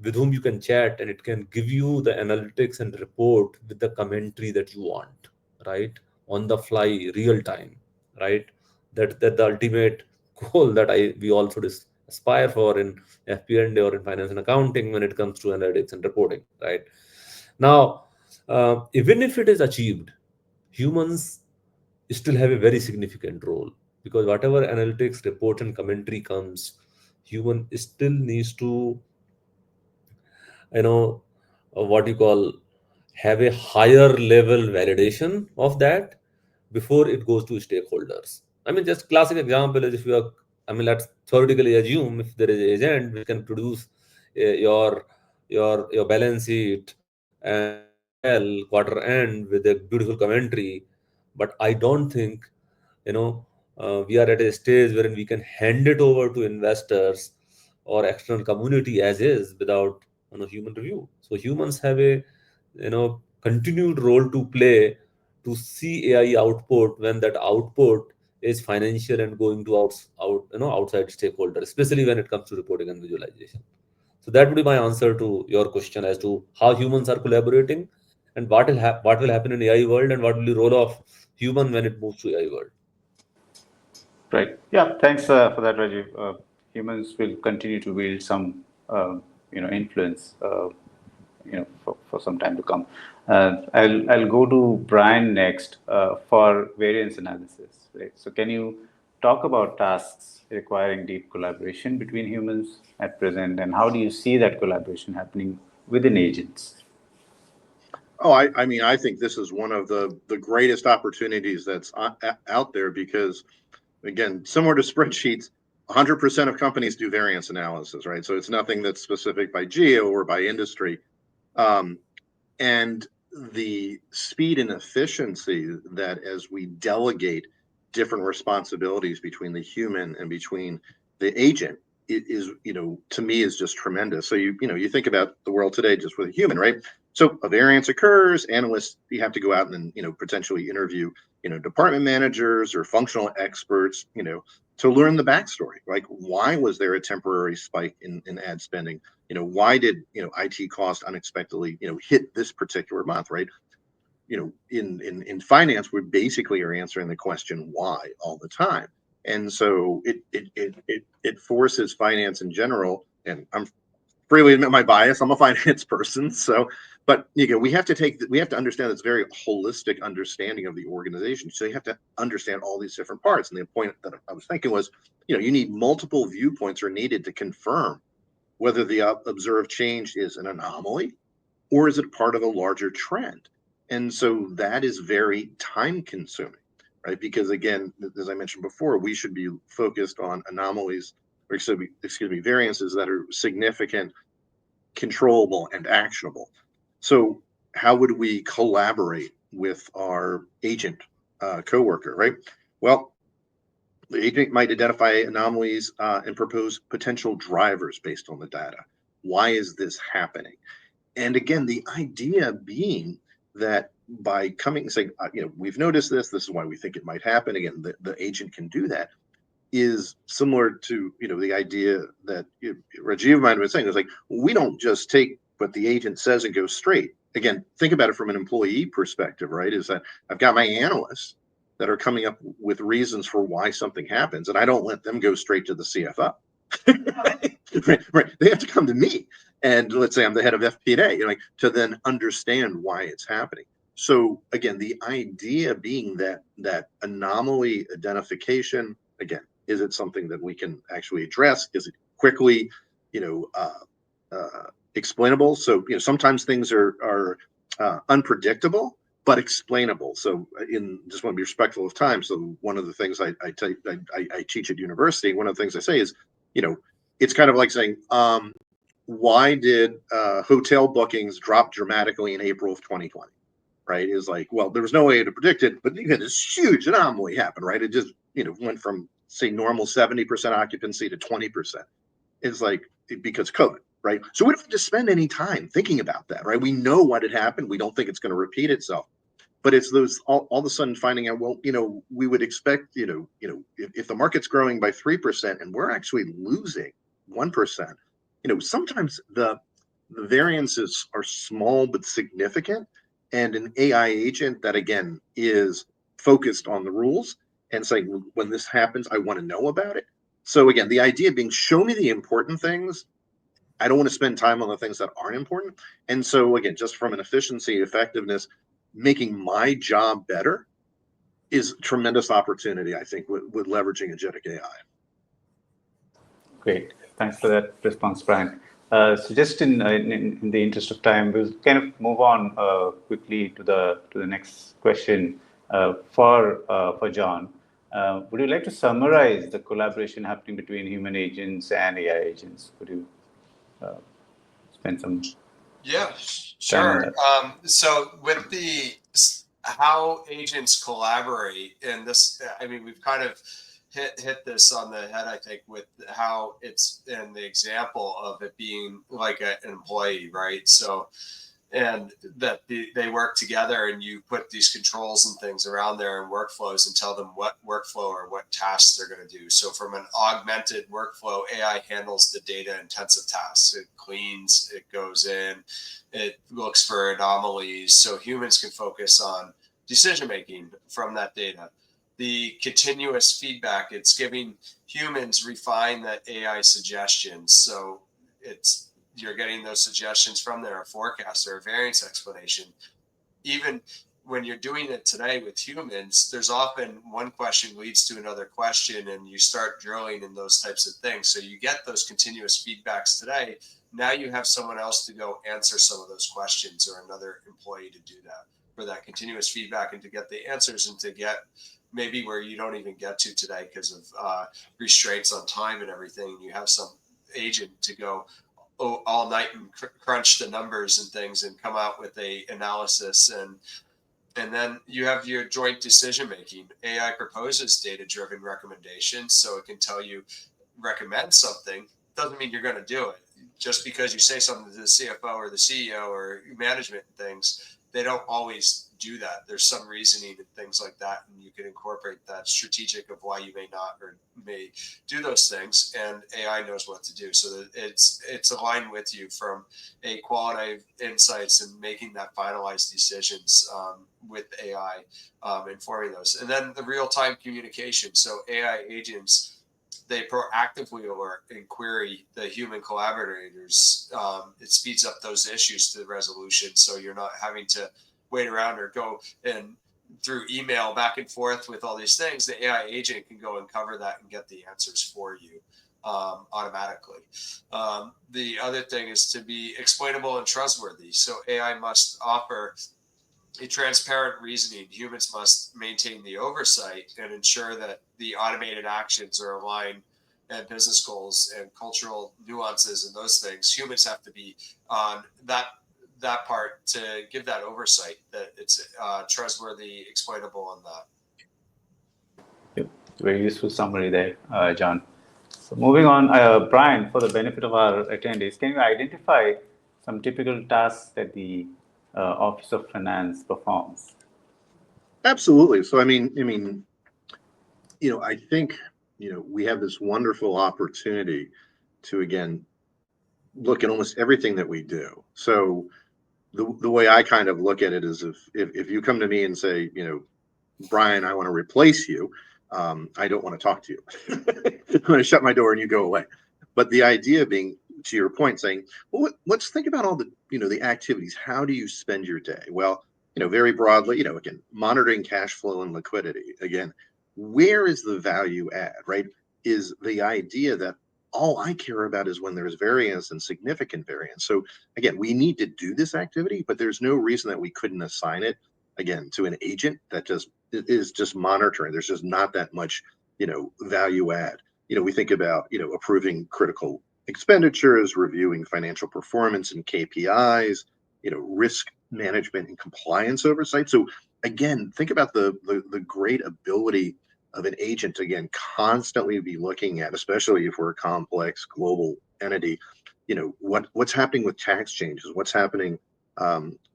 with whom you can chat, and it can give you the analytics and report with the commentary that you want, right? On the fly, real time, right? That the ultimate goal that we all should aspire for in FP&A or in finance and accounting when it comes to analytics and reporting, right? Now, even if it is achieved, humans still have a very significant role, because whatever analytics, report, and commentary comes, human still needs to, what you call, have a higher level validation of that before it goes to stakeholders. I mean, just classic example is, if you are, I mean, let's theoretically assume if there is an agent which can produce your balance sheet and your P&L quarter end with a beautiful commentary, but I don't think, we are at a stage wherein we can hand it over to investors or external community as is without, human review. So humans have a, continued role to play to see AI output when that output is financial and going to outside stakeholders, especially when it comes to reporting and visualization. So that would be my answer to your question as to how humans are collaborating, and what will happen in AI world, and what will be the role of human when it moves to AI world. Right. Yeah. Thanks for that, Rajiv. Humans will continue to wield some, influence, for some time to come. I'll go to Brian next for variance analysis. Right. So, can you talk about tasks requiring deep collaboration between humans at present, and how do you see that collaboration happening within agents? Oh, I mean, I think this is one of the greatest opportunities that's out there, because, again, similar to spreadsheets, 100% of companies do variance analysis, right? So it's nothing that's specific by geo or by industry. And the speed and efficiency that, as we delegate different responsibilities between the human and between the agent, it is, to me, is just tremendous. So you think about the world today just with a human, right? So a variance occurs, analysts, you have to go out and, potentially interview, department managers or functional experts, to learn the backstory. Like, why was there a temporary spike in ad spending? Why did, IT cost unexpectedly, hit this particular month, right? In finance, we basically are answering the question why all the time. And so it forces finance in general, and I'm freely admit my bias. I'm a finance person, so but we have to understand this very holistic understanding of the organization. So you have to understand all these different parts. And the point that I was thinking was, you need multiple viewpoints are needed to confirm whether the observed change is an anomaly or is it part of a larger trend. And so that is very time consuming, right? Because again, as I mentioned before, we should be focused on anomalies, or excuse me, variances that are significant, controllable, and actionable. So how would we collaborate with our agent coworker, right? Well, the agent might identify anomalies and propose potential drivers based on the data. Why is this happening? And again, the idea being that by coming and saying, we've noticed this is why we think it might happen. Again, the agent can do that, is similar to, the idea that Rajeev might have been saying. It's like, we don't just take what the agent says and go straight. Again, think about it from an employee perspective, right? Is that I've got my analysts that are coming up with reasons for why something happens, and I don't let them go straight to the CFO. right. They have to come to me. And let's say I'm the head of FP&A, to then understand why it's happening. So again, the idea being that anomaly identification, again, is it something that we can actually address? Is it quickly, explainable? So, sometimes things are unpredictable, but explainable. So just want to be respectful of time. So one of the things I teach at university, one of the things I say is, it's kind of like saying, why did hotel bookings drop dramatically in April of 2020? Right? Is like, well, there was no way to predict it, but you had this huge anomaly happen, right? It just, went from, say, normal 70% occupancy to 20%. It's like, because COVID, right? So we don't have to spend any time thinking about that, right? We know what had happened. We don't think it's going to repeat itself. But it's those all of a sudden finding out, well, we would expect, if the market's growing by 3% and we're actually losing 1%, sometimes the variances are small but significant. And an AI agent that, again, is focused on the rules and saying, when this happens, I want to know about it. So again, the idea being, show me the important things. I don't want to spend time on the things that aren't important. And so again, just from an efficiency, effectiveness, making my job better is tremendous opportunity, I think, with leveraging agentic AI. Great. Thanks for that response, Brian. So just in the interest of time, we'll kind of move on quickly to the next question for John. Would you like to summarize the collaboration happening between human agents and AI agents? Would you spend some? Yeah, sure. So with how agents collaborate, and this, we've kind of hit this on the head, I think, with how it's in the example of it being like an employee, right? So, and that they work together, and you put these controls and things around there and workflows and tell them what workflow or what tasks they're going to do. So from an augmented workflow, AI handles the data intensive tasks. It cleans, it goes in, it looks for anomalies, so humans can focus on decision making from that data. The continuous feedback, it's giving humans refine that AI suggestions. So you're getting those suggestions from there, a forecast or a variance explanation. Even when you're doing it today with humans, there's often one question leads to another question, and you start drilling in those types of things. So you get those continuous feedbacks today. Now you have someone else to go answer some of those questions, or another employee to do that, for that continuous feedback, and to get the answers, and to get maybe where you don't even get to today because of restraints on time and everything. You have some agent to go all night and crunch the numbers and things and come out with a analysis, and then you have your joint decision making. AI proposes data driven recommendations, so it can tell you, recommend something. Doesn't mean you're going to do it. just because you say something to the CFO or the CEO or management and things, they don't always do that. There's some reasoning and things like that, and you can incorporate that strategic of why you may not or may do those things, and AI knows what to do. So that it's aligned with you from a quality of insights and making that finalized decisions with AI informing those. And then the real-time communication. So AI agents, they proactively alert and query the human collaborators. It speeds up those issues to the resolution, so you're not having to wait around or go and through email back and forth with all these things. The AI agent can go and cover that and get the answers for you automatically. The other thing is to be explainable and trustworthy. So AI must offer a transparent reasoning. Humans must maintain the oversight and ensure that the automated actions are aligned and business goals and cultural nuances and those things. Humans have to be on that part to give that oversight, that it's trustworthy, explainable, and that. Yep. Very useful summary there, John. So moving on, Brian, for the benefit of our attendees, can you identify some typical tasks that the Office of Finance performs? Absolutely. So I mean, I think we have this wonderful opportunity to again look at almost everything that we do. So the way I kind of look at it is if you come to me and say, Brian, I want to replace you, I don't want to talk to you. I'm going to shut my door and you go away. But the idea being, to your point, saying, well, let's think about all the the activities. How do you spend your day? Well, very broadly, again, monitoring cash flow and liquidity. Again, where is the value add, right? Is the idea that all I care about is when there's variance and significant variance. So again, we need to do this activity, but there's no reason that we couldn't assign it again to an agent that just is just monitoring. There's just not that much, value add. We think about, approving critical expenditures, reviewing financial performance and KPIs, risk management and compliance oversight. So again, think about the great ability of an agent to, again, constantly be looking at, especially if we're a complex global entity, what's happening with tax changes, what's happening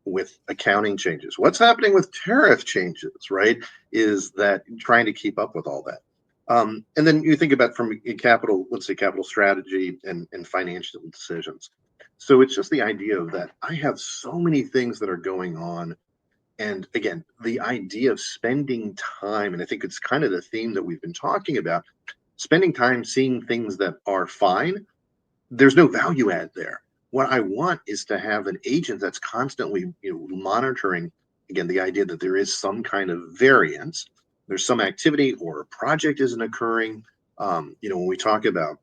with accounting changes, what's happening with tariff changes, right? Is that trying to keep up with all that. And then you think about from a capital strategy and financial decisions. So it's just the idea of that I have so many things that are going on. And again, the idea of spending time, and I think it's kind of the theme that we've been talking about, spending time seeing things that are fine, there's no value add there. What I want is to have an agent that's constantly monitoring, again, the idea that there is some kind of variance, there's some activity or a project isn't occurring. When we talk about,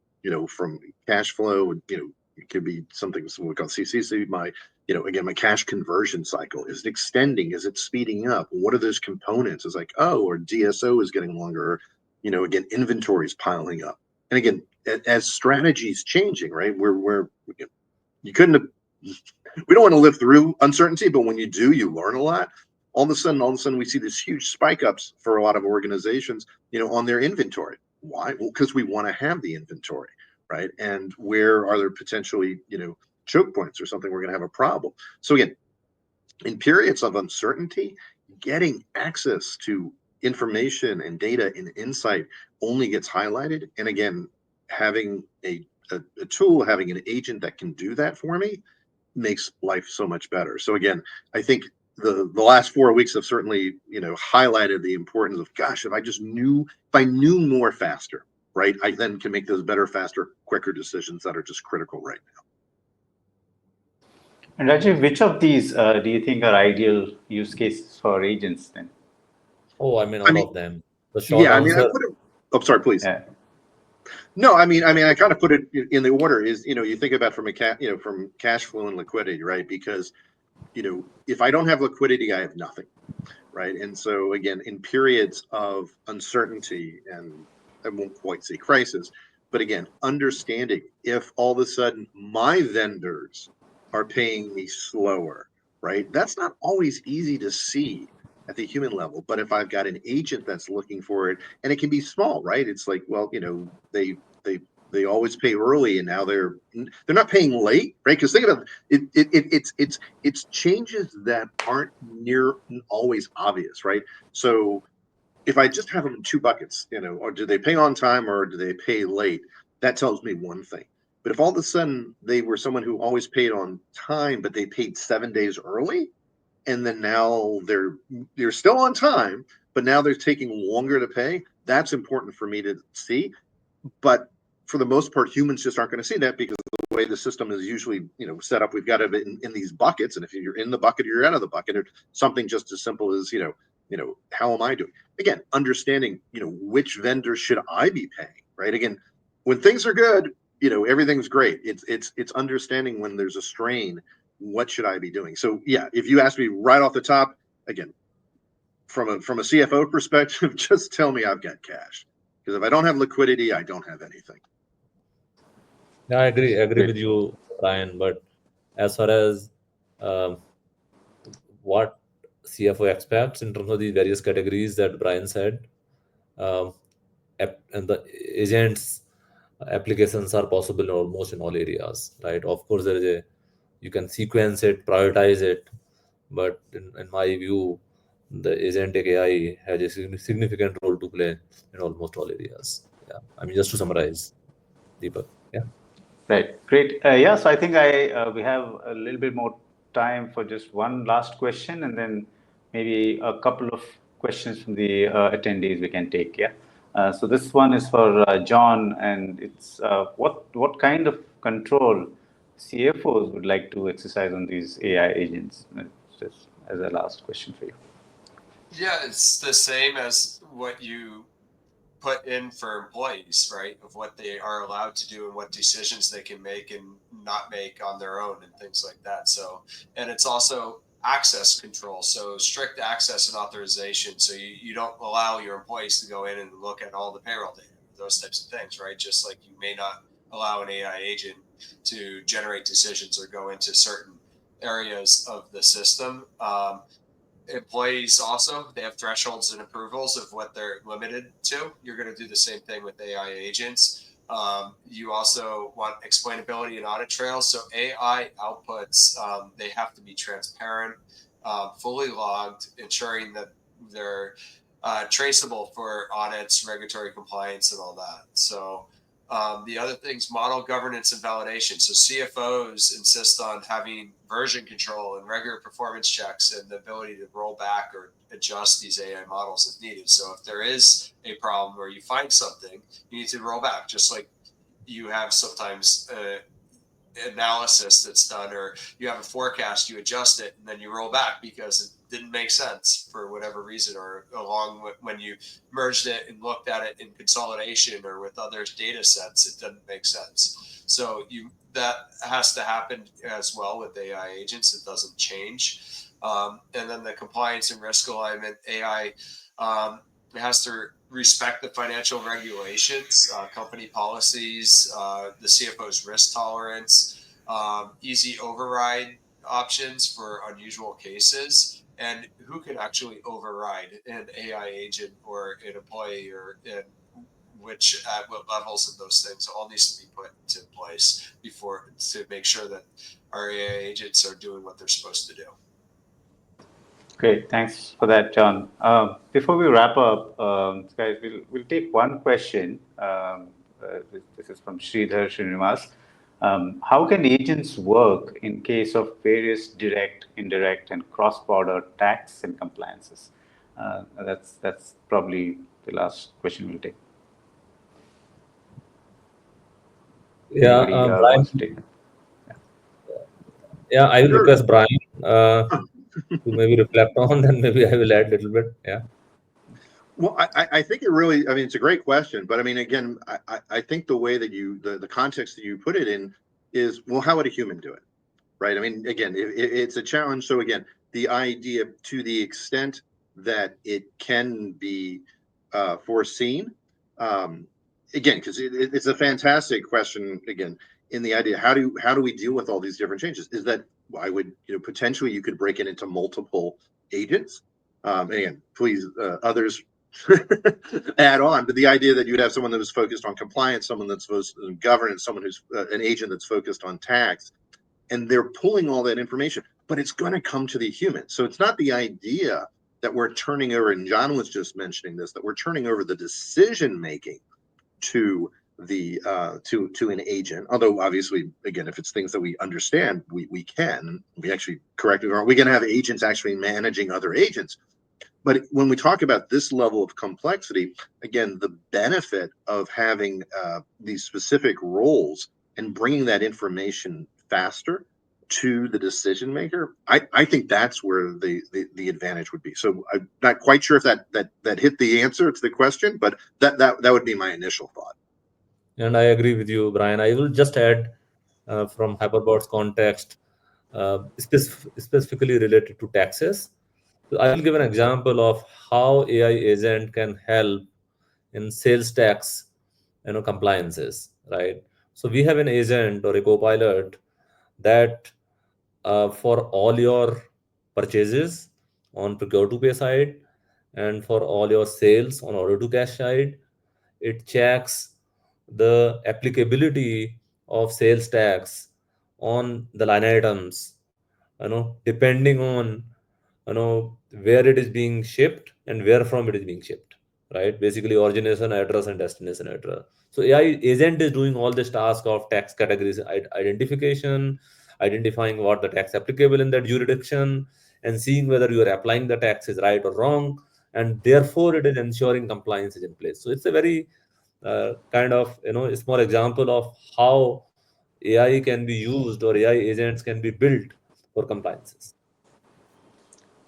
from cash flow, it could be something we call CCC, my cash conversion cycle. Is it extending? Is it speeding up? What are those components? It's like, or DSO is getting longer, or, again, inventory is piling up. And again, as strategies changing, right? We don't want to live through uncertainty, but when you do, you learn a lot. All of a sudden, we see this huge spike ups for a lot of organizations, on their inventory. Why? Well, because we want to have the inventory, right? And where are there potentially, choke points or something we're going to have a problem? So again, in periods of uncertainty, getting access to information and data and insight only gets highlighted. And again, having a tool, having an agent that can do that for me makes life so much better. So again, I think the last 4 weeks have certainly, highlighted the importance of, gosh, if I knew more faster, right, I then can make those better, faster, quicker decisions that are just critical right now. And Rajeev, which of these do you think are ideal use cases for agents then? Oh, I mean, all of them. The short Yeah, answer. I put it. Oh, sorry, please. Yeah. No, I kind of put it in the order is, you think about from from cash flow and liquidity, right? Because, if I don't have liquidity, I have nothing, right? And so again, in periods of uncertainty, and I won't quite say crisis, but again, understanding if all of a sudden my vendors are paying me slower, right? That's not always easy to see at the human level, but if I've got an agent that's looking for it, and it can be small, right? It's like, well, they they always pay early, and now they're not paying late, right? Because think about it, it's changes that aren't near always obvious, right? So if I just have them in two buckets, or do they pay on time or do they pay late? That tells me one thing. But if all of a sudden they were someone who always paid on time, but they paid 7 days early, and then now they're still on time, but now they're taking longer to pay, that's important for me to see. But for the most part, humans just aren't going to see that because of the way the system is usually, set up. We've got it in these buckets, and if you're in the bucket or you're out of the bucket, or something just as simple as, how am I doing? Again, understanding, which vendor should I be paying, right? Again, when things are good, everything's great. It's understanding when there's a strain, what should I be doing? So yeah, if you ask me right off the top, again, from a CFO perspective, just tell me I've got cash. Because if I don't have liquidity, I don't have anything. Yeah, I agree with you, Brian. But as far as what CFO expects in terms of the various categories that Brian said, and the agents applications are possible in almost in all areas, right? Of course, you can sequence it, prioritize it, but in my view, the agentic AI has a significant role to play in almost all areas. Yeah, I mean, just to summarize, Deepak. Yeah. Right. Great. So I think we have a little bit more time for just one last question, and then maybe a couple of questions from the attendees we can take. Yeah. So this one is for John, and it's what kind of control CFOs would like to exercise on these AI agents? Just as a last question for you. Yeah, it's the same as what you put in for employees, right? Of what they are allowed to do and what decisions they can make and not make on their own and things like that. So, and it's also access control. So strict access and authorization. So you don't allow your employees to go in and look at all the payroll data, those types of things, right? Just like you may not allow an AI agent to generate decisions or go into certain areas of the system. Employees also, they have thresholds and approvals of what they're limited to. You're going to do the same thing with AI agents. You also want explainability and audit trails. So AI outputs, they have to be transparent, fully logged, ensuring that they're traceable for audits, regulatory compliance, and all that. So the other things, model governance and validation. So CFOs insist on having version control and regular performance checks and the ability to roll back or adjust these AI models if needed. So if there is a problem or you find something, you need to roll back, just like you have sometimes analysis that's done, or you have a forecast, you adjust it, and then you roll back because it didn't make sense for whatever reason, or along with when you merged it and looked at it in consolidation or with other data sets, it doesn't make sense. So that has to happen as well with AI agents. It doesn't change. And then the compliance and risk alignment, AI has to respect the financial regulations, company policies, the CFO's risk tolerance, easy override options for unusual cases, and who can actually override an AI agent or an employee, or at what levels of those things all needs to be put into place before, to make sure that our AI agents are doing what they're supposed to do. Great, thanks for that, John. Before we wrap up, guys, we'll take one question. This is from Sridhar Srinivas. How can agents work in case of various direct, indirect, and cross-border tax and compliances? That's probably the last question we'll take. Yeah, Anybody Brian. wants to take it? Yeah, I will Sure. request Brian to maybe reflect on, then maybe I will add a little bit. Yeah. Well, I think it really, I mean, it's a great question, but I mean, again, I think the way that the context that you put it in is, well, how would a human do it? Right. I mean, again, it's a challenge. So again, the idea, to the extent that it can be foreseen, again, because it's a fantastic question, again, in the idea, how do we deal with all these different changes? Is that I would, potentially you could break it into multiple agents. Again, please, others add on, but the idea that you'd have someone that was focused on compliance, someone that's focused on governance, someone who's an agent that's focused on tax, and they're pulling all that information, but it's going to come to the human. So it's not the idea that we're turning over, and John was just mentioning this, that we're turning over the decision making to the to an agent. Although obviously, again, if it's things that we understand, we can. We actually, correct me if I'm wrong, we can have agents actually managing other agents. But when we talk about this level of complexity, again, the benefit of having these specific roles and bringing that information faster to the decision maker, I think that's where the advantage would be. So I'm not quite sure if that hit the answer to the question, but that would be my initial thought. And I agree with you, Brian. I will just add from Hyperbots context, specifically related to taxes. So I will give an example of how AI agent can help in sales tax, compliances, right? So we have an agent or a co-pilot that for all your purchases on procure to pay side and for all your sales on order to cash side, it checks the applicability of sales tax on the line items, depending on where it is being shipped and where from it is being shipped, right? Basically origination address and destination address. So AI agent is doing all this task of tax categories identification, identifying what the tax applicable in that jurisdiction, and seeing whether you are applying the tax is right or wrong, and therefore it is ensuring compliance is in place. So it's a very kind of a small example of how AI can be used or AI agents can be built for compliances.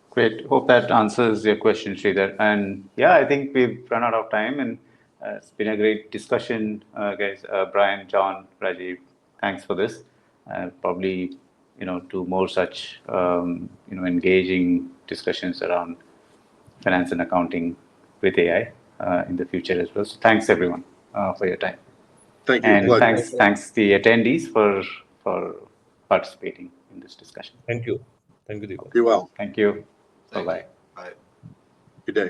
Great. Hope that answers your question, Sridhar. And yeah, I think we've run out of time, and it's been a great discussion, guys. Brian, John, Rajeev, thanks for this. Probably, do more such, engaging discussions around finance and accounting with AI in the future as well. So thanks everyone for your time. Thank you. And Pleasure. thanks the attendees for participating in this discussion. Thank you. Thank you, Deepak. Be well. Thank you. Thank Bye-bye. you. Bye. Good day.